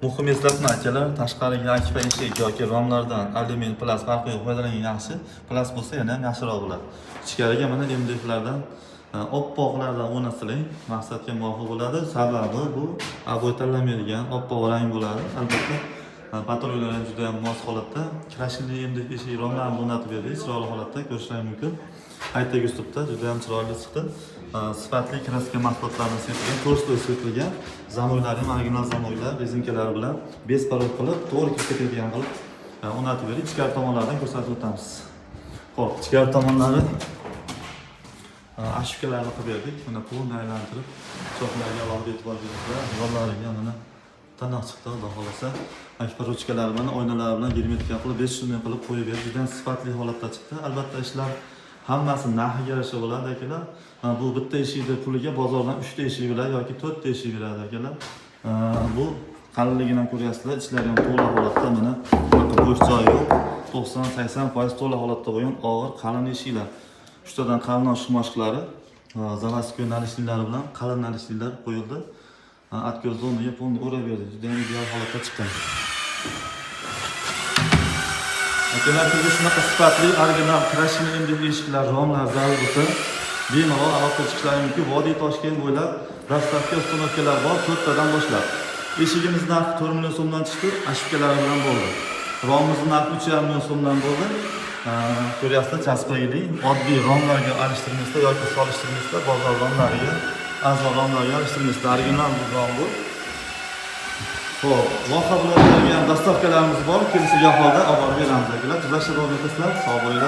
Muhim eslatma akalar, tashqariga akfa eshik yoki romlardan alyumin, plast farqi yo'q, foydalaning yaxshi. Plast bo'lsa yana ham yaxshiroq bo'ladi. Ichkariga mana MDFlardan oppoqlardan o'rnatiling, maqsadga muvofiq bo'ladi. Sababi bu aboy tanlamaydigan oppoq rang bo'ladi. Albatta, patrullar ham juda ham mos holatda krashli MDF eshik romlarni o'rnatib berdik, chiroyli holatda ko'rishingiz mumkin. Aytdagi uslubda juda ham chiroyli chiqdi. Sifatli kraska mahsulotlarini sepilgan, to'rtloy sepilgan, zamoylar ham original zamoylar, rezinkalar bilan besparod qilib, to'g'ri kirib ketadigan qilib o'rnatib berdik. Ichkari tomonlardan ko'rsatib o'tamiz. Xo'p, ichkari tomonlari ashkalarni qilib berdik. Mana qo'lni aylantirib, cho'qlarga alohida e'tibor beriblar. Yo'llariga mana tanoq chiqdi, xudo xolasa. Akfa ruchkalari bilan, oynalar bilan germetika qilib, 500 ming qilib qo'yib berdik. Juda sifatli holatda chiqdi. Albatta ishlar hammasi narxiga yarasha bo'ladi akalar. Bu bitta eshikni puliga bozordan 3 ta eshik bilan yoki 4 ta eshik beradi akalar. Bu qalinligidan ko'ryapsizlar, ichlari ham to'la holatda, mana bo'sh joyi yo'q. 90-80% to'la holatda bo'lgan og'ir qalin eshiklar. Uchtadan qalin oshmoshqlari, zavодской nalishliklari bilan qalin nalishliklar qo'yildi. Atkor zonaga polni o'rab berdi. Juda ham ideal holatda chiqqan. Akalar, sizga shunaqa sifatli original krashli MDF eshiklar, romlar zarur bo'lsa, bemalol aloqa chiqishlari mumkin. Vodiy Toshkent bo'ylab dastavka uстановkalar bor, 4 tadan boshlab. Eshigimiz narxi 4 million so'mdan chiqdi, ashkalari bilan bo'ldi. Romimiz narxi 3,5 million so'mdan bo'ldi. Ko'ryapsizlar, chaspagilik oddiy romlarga alishtirmasda yoki solishtirmasda bozor romlariga, arzon romlarga alishtirmasda original bir rom bu. Xo'p, voha bilan dastavkalarimiz bor, kelishgan holda olib beramiz akalar. Tuzlashda davom etasizlar, sog' bo'linglar.